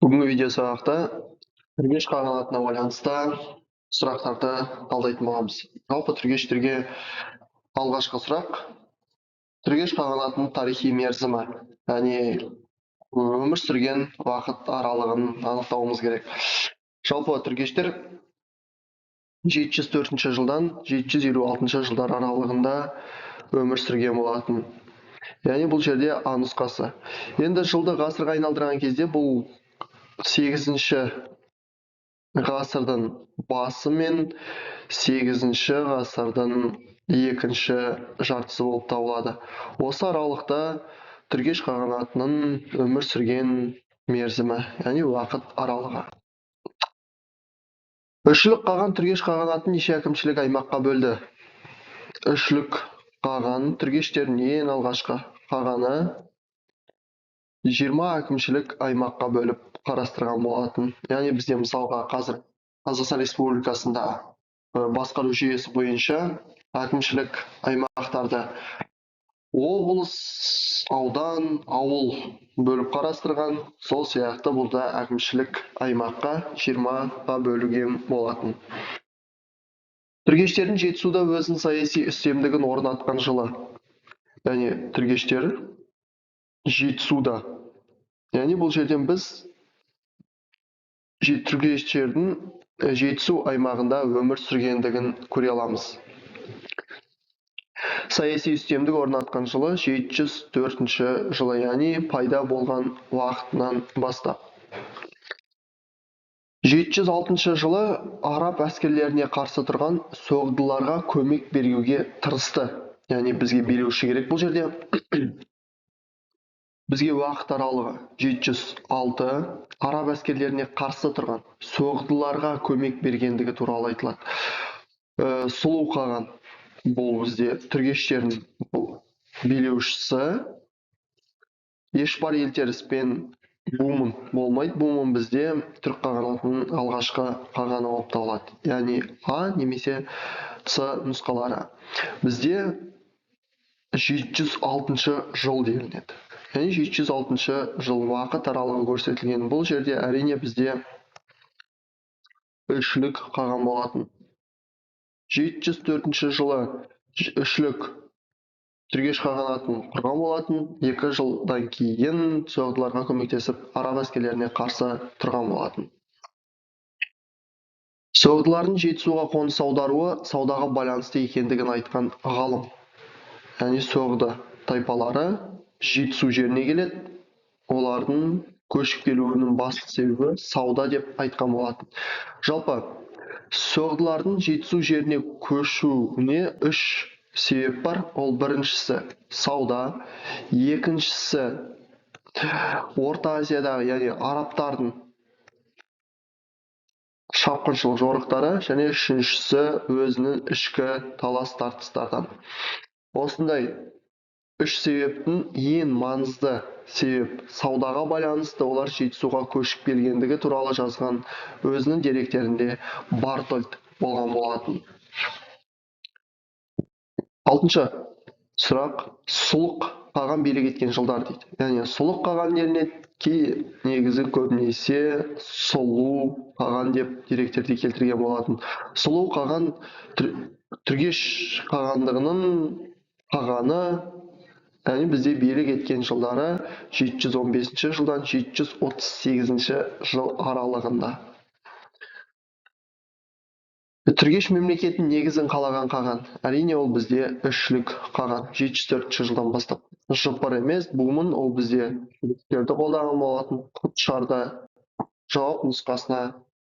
Бүгінгі видео сабақта түргеш қағанатына байланысты сұрақтарды талдайтын боламыз. Жалпы түргештерге алғашқы сұрақ түргеш қағанатының тарихи мерзімі, яғни өмір сүрген уақыт аралығын анықтауымыз керек. Жалпы түргештер 704 жылдан 756 жылдар аралығында өмір сүрген болатын. Яғни бұл жерде А нұсқасы. Енді жылды ғасырға айналдырған кезде бұл 8-ші ғасырдың басы мен 8-ші ғасырдың екінші жартысы болып табылады. Осы аралықта түргеш қағанатының өмір сүрген мерзімі, яғни уақыт аралығы. Үшлік қаған түргеш қағанатын неше әкімшілік аймаққа бөлді? Үшлік қаған түргештердің ең алғашқы қағаны 20 әкімшілік аймаққа бөліп қарастырған болатын. Яғни бізде мысалға қазір Қазақстан Республикасында басқару жүйесі бойынша әкімшілік аймақтарды облыс, аудан, ауыл бөліп қарастырған, сол сияқты бұл да әкімшілік аймаққа 20-ға бөлінген болатын. Түргештердің Жетісуда өзінің саяси үстемдігін орнатқан жылы. Яғни түргештер Жетісуда. Яғни бұл жерден біз түргештердің Жетісу аймағында өмір сүргендігін көре аламыз. Саяси үстемдік орнатқан жылы 704 жылы, яғни пайда болған уақытынан бастап. 706 жылы араб әскерлеріне қарсы тұрған соғдыларға көмек беруге тырысты. Яғни бізге билеуші керек. Бұл жерде бізге уақыт аралығы 706 араб әскерлеріне қарсы тұрған соғдыларға көмек бергендігі туралы айтылады. Сұлу қаған бұл бізде түргештердің билеушісі. Ешбар елтеріс пен Бумын болмайды. Бумын бізде түрік қағанатының алғашқы қағаны болып табылады. Яғни А немесе С нұсқалары. Бізде 706 жыл делінеді. Яғни 706 жыл уақыт аралығы көрсетілген. Бұл жерде әрине бізде үшлік қаған болатын. 704 жылы үшлік түргеш қағанатын құрған болатын. 2 жылдан кейін соғдыларға көмектесіп, араб әскерлеріне қарсы тұрған болатын. Соғдылардың Жетісуға қоныс аударуы саудаға байланысты екендігін айтқан ғалым. Яғни соғды тайпалары Жетісу жеріне келеді. Олардың көшіп келуінің басты себебі сауда деп айтқан болатын. Жалпы соғдылардың Жетісу жеріне көшуіне 3 себеп бар. Ол біріншісі сауда, екіншісі Орта Азиядағы, яғни арабтардың шапқыншылық жорықтары, және үшіншісі өзінің ішкі талас тартыстардан. Осындай 3 себептің ең маңызды себеп саудаға байланысты олар Жетісуға көшіп келгендігі туралы жазған өзінің деректерінде Бартольд болған болатын. 6-шы сұрақ сұлық қаған билік еткен жылдар дейді. Яғни сұлық қаған негізі көбінесе сұлу қаған деп деректерде келтірген болатын. Сұлу қаған түргеш қағандығының қағаны, яғни бізде билік еткен жылдары 715 жылдан 738 жыл аралығында. Түргеш мемлекеттің негізін қалаған қаған. Әрине ол бізде үшлік қаған. 704 жылдан бастап. Жыпыр емес, Бумын ол бізде түргештерді қолданған болатын. Құтшарды жауап нұсқасына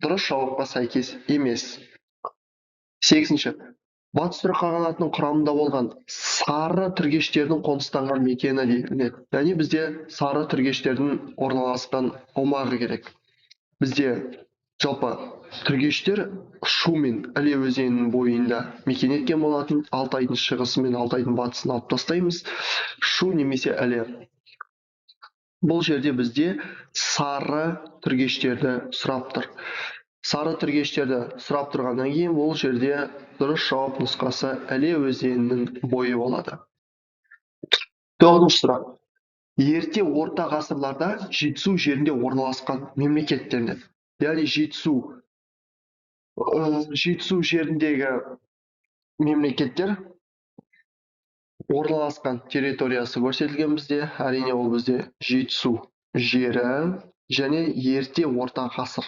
дұрыс жауапқа сәйкес емес. 8-ші. Батыс түрік қағанатының құрамында болған сары түргештердің қоныстанған мекені делінеді. Яғни бізде сары түргештердің орналасқан аумағы керек. Бізде жалпы түргештер Шу мен Іле өзенінің бойында мекен еткен болатын. Алтайдың шығысы мен Алтайдың батысын алып тастаймыз. Шу немесе Іле. Бұл жерде бізде сары түргештерді сұрап тұр. Сары түргештерді сұрап тұрғаннан кейін бұл жерде дұрыс жауап нұсқасы Іле өзенінің бойы болады. 9-шы сұрақ. ерте орта ғасырларда жетісу жерінде орналасқан мемлекеттерінен. Яғни жетісу жеріндегі мемлекеттер орналасқан территориясы көрсетілген бізде. Әрине ол бізде жетісу жері және ерте орта ғасыр.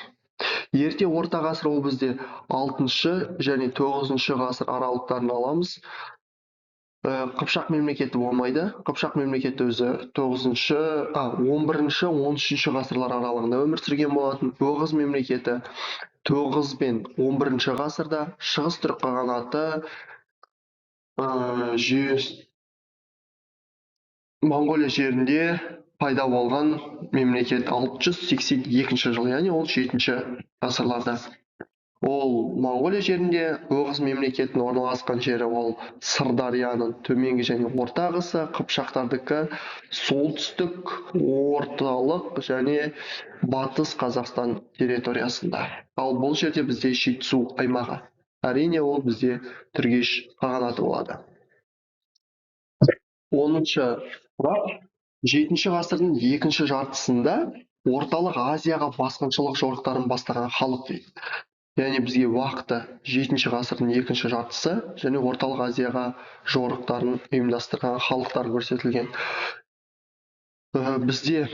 Ерте орта ғасыр ол бізде 6-шы және 9-шы ғасыр аралықтарын аламыз. Қыпшақ мемлекеті болмайды. Қыпшақ мемлекеті өзі 11-шы, 13-шы ғасырлар аралығында өмір сүрген болатын. Оғыз мемлекеті 9 бен 11-шы ғасырда, Шығыс түрік қағанаты Монғолия жерінде пайда болған мемлекет 682 жыл, яғни ол 7-ші ғасырларда. Ол Монғолия жерінде, Оғыз мемлекетінің орналасқан жері ол Сырдарияның төменгі және орта ағысы, Қыпшақтардікі солтүстік, орталық және батыс Қазақстан территориясында. Ал бұл жерде бізде жетісу аймағы. Әрине ол бізде Түргеш қағанаты болады. 10-шы сұрақ. 7-ші ғасырдың екінші жартысында орталық Азияға басқыншылық жорықтарын бастаған халық дейді. Яғни бізге уақыты 7-ші ғасырдың екінші жартысы және орталық Азияға жорықтарын ұйымдастырған халықтар көрсетілген. Бізде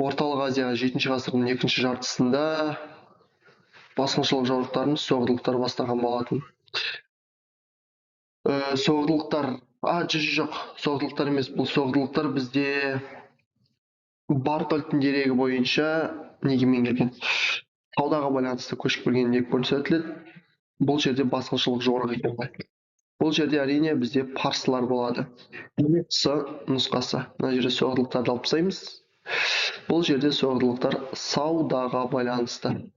орталық Азияға 7-ші ғасырдың екінші жартысында басқыншылық жорықтарын соғдылықтар бастаған болатын. Соғдылықтар, соғдылықтар емес, бұл соғдылықтар бізде Бартольдтың дерегі бойынша негемен келген. Саудаға байланысты көшіп келген деп көрсетіледі. Бұл жерде басқыншылық жорық екен ғой. Бұл жерде әрине бізде парсылар болады. С нұсқасы. Мына жерде соғдылықтарды алып тастаймыз. Бұл жерде соғдылықтар саудаға байланысты.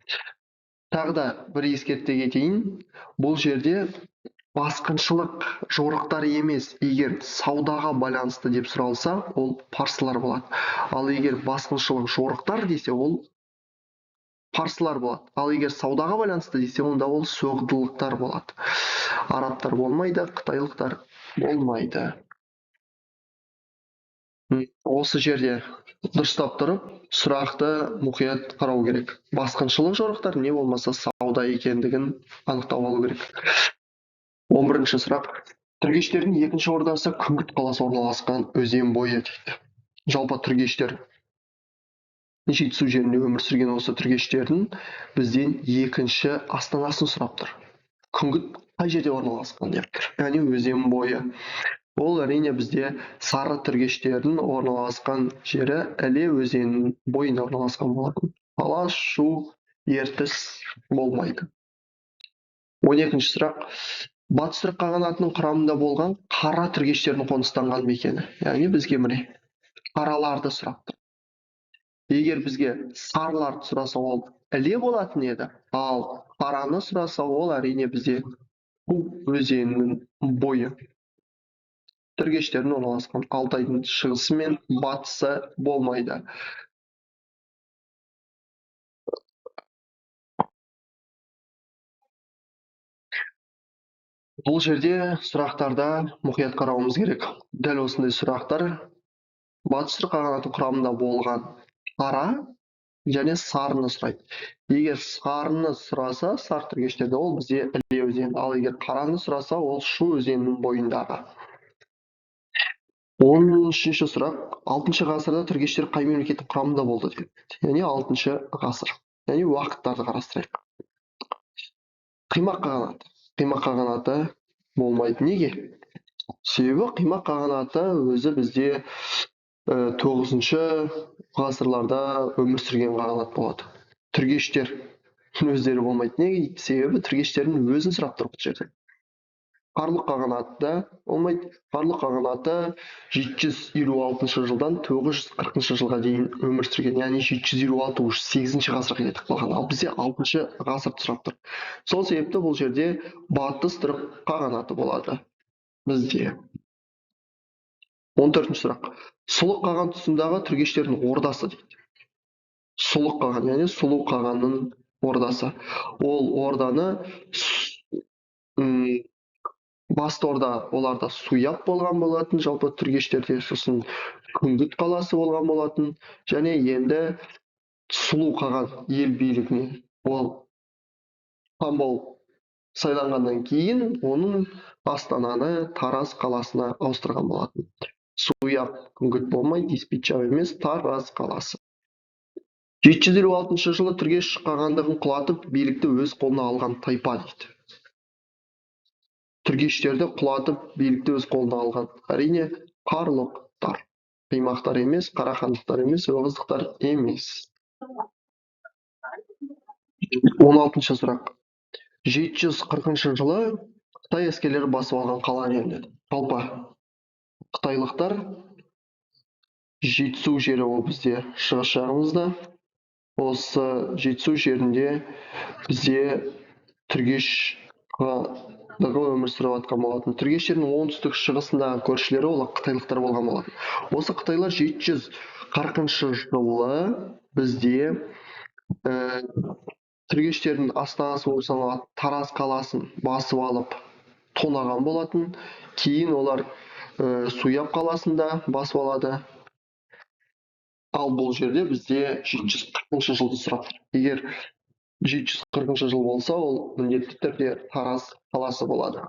Тағы да бір ескерте кетейін. Бұл жерде басқыншылық жорықтар емес, егер саудаға байланысты деп сұралса, ол парсылар болады. Ал егер басқыншылық жорықтар десе, ол парсылар болады. Ал егер саудаға байланысты десе, онда ол соғдылықтар болады. Арабтар болмайды, қытайлықтар болмайды. Осы жерде дұрыстап тұрып, сұрақты мұқият қарау керек. Басқыншылық жорықтар не болмаса сауда екендігін анықтап алу керек. 11-ші сұрақ. Түргештердің екінші ордасы Күңгірт қаласы орналасқан өзен бойы дейді. Жалпы түргештер жетісу жерінде өмір сүрген осы түргештердің бізден екінші астанасын сұрап тұр. Күңгірт қай жерде орналасқан деп тұр. Яғни өзен бойы. Ол әрине бізде сары түргештердің орналасқан жері Іле өзенінің бойында орналасқан болатын. Талас, Шу, Ертіс болмайды. 12-ші сұрақ. Батыс түрік қағанатының құрамында болған қара түргештердің қоныстанған мекені. Яғни бізге міне қараларды сұрап тұр. Егер бізге сарыларды сұраса, ол Іле болатын еді, ал қараны сұраса, ол әрине бізде Шу өзенінің бойы. Түргештердің орналасқан Алтайдың шығысы мен батысы болмайды. Бұл жерде сұрақтарда мұқият қарауымыз керек. Дәл осындай сұрақтар батыс түрік қағанатының құрамында болған қара және сарыны сұрайды. Егер сарыны сұраса, сар түргештерде ол бізде Іле өзені, ал егер қараны сұраса, ол Шу өзенінің бойындағы. 13-ші сұрақ. 6-шы ғасырда түргештер қай мемлекеттің құрамында болды дейді. Яғни 6-шы ғасыр. Яғни уақыттарды қарастырайық. Қимақ қағанаты. Қимақ қағанаты болмайды. Неге? Себебі қимақ қағанаты өзі бізде 9-шы ғасырларда өмір сүрген қағанат болады. Түргештер өздері болмайды. Неге? Себебі түргештердің өзін сұрап тұр бұл жерде. Қарлұқ қағанаты болмайды. Қарлұқ қағанаты 756 жылдан 940 жылға дейін өмір сүрген. Яғни 756 8-ші ғасырға кетіп қалған. Ал бізде 6-шы ғасырды сұрап тұр. Сол себепті бұл жерде батыс түрік қағанаты болады бізде. 14-ші сұрақ. Сұлық қаған тұсындағы түргештердің ордасы дейді. Сұлық қаған, яғни сұлу қағанның ордасы. Ол орданы басты орда оларда Суяб болған болатын, жалпы түргештерде. Сосын Күңгіт қаласы болған болатын. Және енді Сұлу қаған ел билігіне ол хан болып сайланғаннан кейін оның астананы Тараз қаласына ауыстырған болатын. Суяп күңгіт болмай, Диспичав емес, Тараз қаласы. 756 жылы Түргеш қағандығын құлатып, билікті өз қолына алған тайпа дейді. Түргештерді құлатып, билікті өз қолына алған. Әрине, қарлұқтар. Қимақтар емес, қарахандықтар емес, оғыздықтар емес. 16 сұрақ. 740 жылы Қытай әскерлері басып алған қала не? Жалпы қытайлықтар Жетісу жері ол бізде шығыс жағымызда. Осы Жетісу жерінде бізде Түргеш өмір сүріп жатқан болатын. Түргеш жерінің оңтүстік шығысындағы көршілері олар қытайлықтар болған болатын. Осы қытайлар 740 жылы бізде Түргештердің астанасы болып саналатын Тараз қаласын басып алып тонаған болатын. Кейін олар Суяб қаласында басып алады. Ал бұл жерде бізде 740 жылды сұрап тұр. Егер 740 жыл болса, ол міндетті түрде Тараз қаласы болады.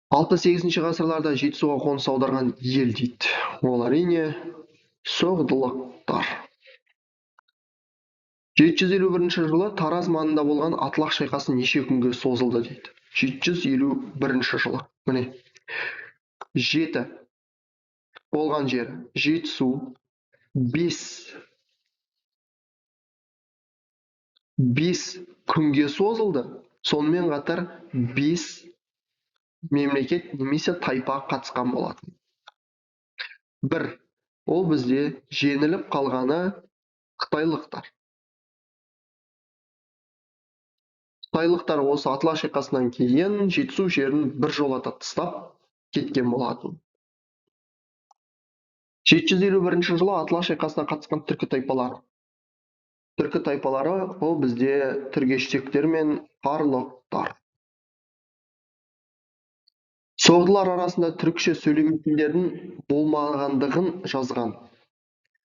6-8 ғасырларда Жетісуға қоныс аударған ел дейді. Ол әрине соғдылықтар. 751 жылы Тараз маңында болған Атлақ шайқасы неше күнге созылды дейді. 751 жылы. Міне. 7 болған жер Жетісу, 5 күнге созылды. Сонымен қатар 5 мемлекет немесе тайпа қатысқан болатын. 1. Ол бізде жеңіліп қалғаны қытайлықтар. Қытайлықтар осы Атлақ шайқасынан кейін Жетісу жерін бір жолата тастап кеткен болатын. 751 жылы Атлақ шайқасына қатысқан түркі тайпалары. Түркі тайпалары ол бізде түргештіктер мен қарлұқтар. Соғдылар арасында түрікше сөйлемейтіндердің болмағандығын жазған.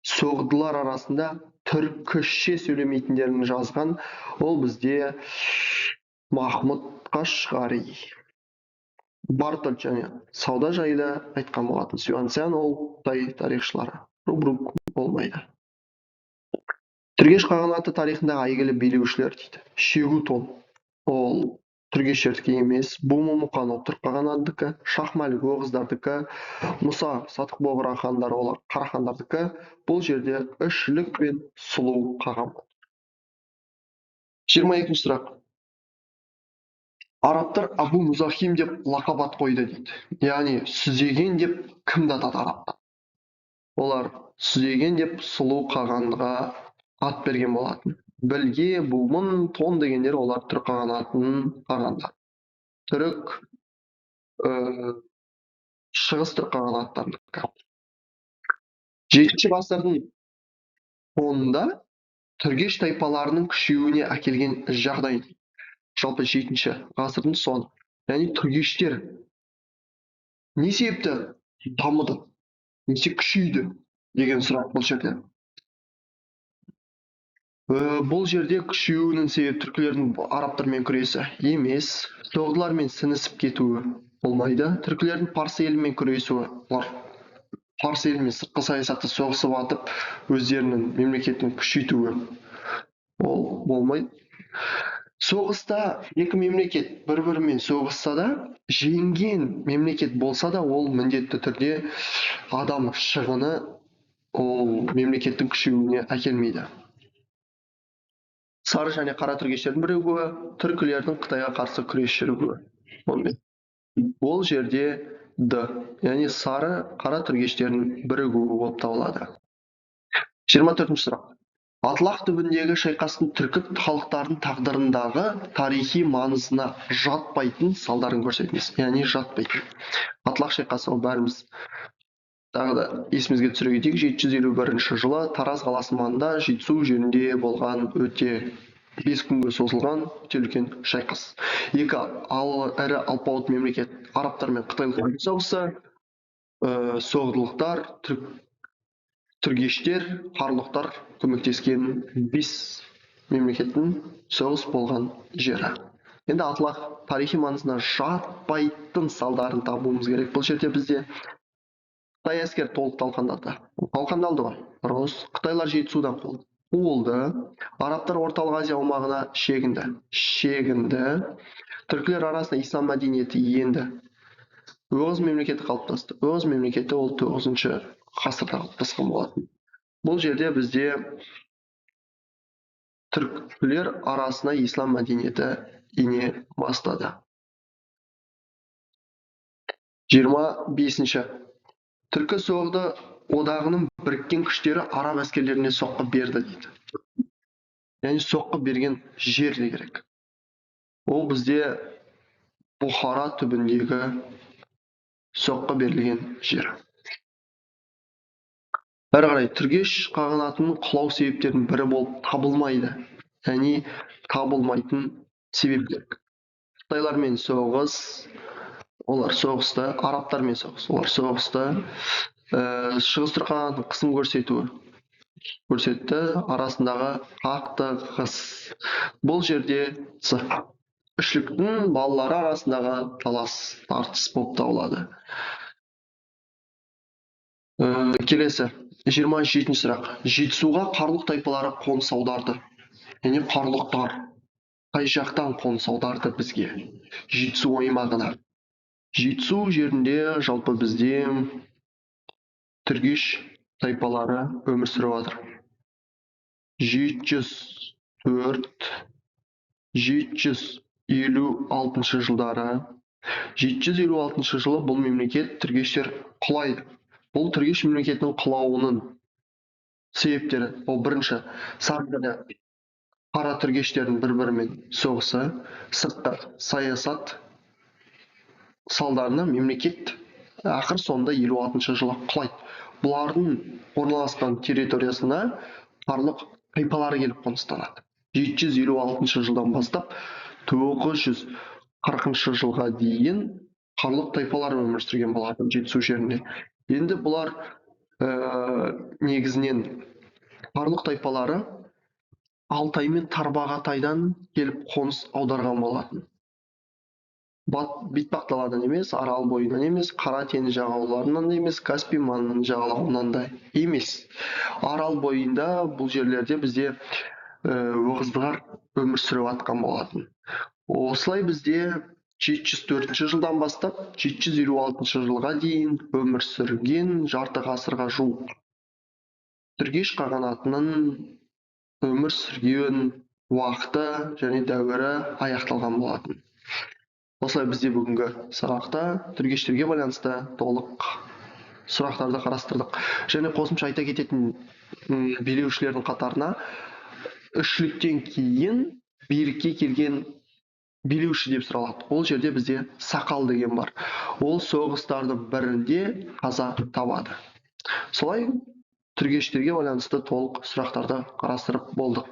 Соғдылар арасында түркіше сөйлемейтіндерін жазған. Ол бізде Махмұд Қашғари. Бартолд және сауда жайында айтқан болатын. Сюанцзян ол Қытай тарихшылары. Рубрук болмайды. Түргеш қағанаты тарихындағы әйгілі билеушілер дейді. Шегутон ол түргештердікі емес. Буму-Мұқан ол түрік қағанатыдікі. Шах-Мәлік оғыздардікі. Мұса Сатық-Богра хандар олар қарахандардікі. Бұл жерде Ішілік пен Сұлу қаған. 22 сұрақ. Арабтар Абу Музахим деп лақап ат қойды дейді. Яғни сүзеген деп кімді атады арабтар? Олар сүзеген деп Сұлу қағанға ат берген болатын. Білге, Бумын, Тон дегендер олар түрік қағанатының қағандар. Түрік, шығыс түрік қағанаттарынікі. 7 ғасырдың соңында түргеш тайпаларының күшеюіне әкелген жағдай. Жалпы 7 ғасырдың соңы. Яғни түргештер не себепті дамыды, несе күшейді деген сұрақ бұл жерде. Бұл жерде күшеюінің себебі түркілердің арабтармен күресі емес, соғдылармен сіңісіп кетуі болмайды. Түркілердің парсы елімен күресуі, олар парсы елімен сыртқы саясатта соғысып атып, өздерінің мемлекетін күшейтуі ол болмайды. Соғыста екі мемлекет бір-бірімен соғысса да, жеңген мемлекет болса да, ол міндетті түрде адам шығыны ол мемлекеттің күшеюіне әкелмейді. Сары және қара түргештердің бірігуі, түркілердің Қытайға қарсы күрес жүргізуі. Ол жерде Д, яғни сары қара түргештердің бірігуі болып табылады. 24 сұрақ. Атлақ түбіндегі шайқастың түркі халықтардың тағдырындағы тарихи маңызына жатпайтын салдарын көрсетіңіз. Яғни жатпайтын. Атлақ шайқасы ол бәріміз тағы да есімізге түсіре кетейік. 751 жылы Тараз қаласы маңында Жетісу жерінде болған өте 5 күнге созылған өте үлкен шайқас. Екі ірі алпауыт мемлекет арабтар мен қытайлықтардың соғысы. соғдылықтар, түргештер, қарлықтар көмектескен 5 мемлекеттің соғыс болған жері. Енді атлах тарихи маңызына жатпайтын салдарын табуымыз керек. Бұл жерде бізде Қытай әскер толық талқандалды ғой. Қытайлар Жетісудан қуылды. Арабтар Орталық Азия аумағына шегінді. Түркілер арасында ислам мәдениеті енді. Оғыз мемлекеті қалыптасты. Оғыз мемлекеті ол 9-шы ғасырда қалыптасқан болатын. Бұл жерде бізде түркілер арасына ислам мәдениеті ене бастады. 25-ші Түркі соғды одағының біріккен күштері араб әскерлеріне соққы берді дейді. Яғни соққы берген жер не керек. Ол бізде Бұхара түбіндегі соққы берілген жер. Әрі қарай түргеш қағанатының құлау себептерінің бірі болып табылмайды. Яғни табылмайтын себептер. Қытайлармен соғыс, олар соғысты, арабтармен соғыс, олар соғысты, шығыс түрік қағанатының қысым көрсетті, арасындағы қақтығыс. Бұл жерде үшліктің балалары арасындағы талас тартыс болып табылады. Келесі 27-ші сұрақ. Жетісуға қарлық тайпалары қоныс аударды. Яғни қарлықтар қай жақтан қоныс аударды бізге? Жетісу аймағына. Жетісу жерінде жалпы бізде түргеш тайпалары өмір сүріп жатыр. 704-756 жылдары. 756 жылы бұл мемлекет түргештер құлайды. Бұл түргеш мемлекетінің құлауының себептері. Ол бірінші сарқында қара түргештердің бір-бірімен соғысы, сыртқы саясат салдарынан мемлекет ақыр соңында 56 жылы құлайды. Бұлардың орналасқан территориясына қарлық тайпалары келіп қоныстанады. 756 жылдан бастап 940 жылға дейін қарлық тайпалар өмір сүрген болатын Жетісу жерінде. Енді бұлар негізінен қарлық тайпалары Алтай мен Тарбағатайдан келіп қоныс аударған болатын. Бетпақдаладан емес, Арал бойынан емес, Қара теңіз жағалауларынан емес, Каспий маңының жағалауынан да емес. Арал бойында бұл жерлерде бізде оғыздығар өмір сүріп атқан болатын. Осылай бізде 704 жылдан бастап 756 жылға дейін өмір сүрген жарты ғасырға жуық түргеш қағанатының өмір сүрген уақыты және дәуірі аяқталған болатын. Осылай бізде бүгінгі сабақта түргештерге байланысты толық сұрақтарды қарастырдық. Және қосымша айта кететін билеушілердің қатарына үшліктен кейін билікке келген билеуші деп сұралады. Ол жерде бізде Сақал деген бар. Ол соғыстардың бірінде қаза табады. Солай түргештерге байланысты толық сұрақтарды қарастырып болдық.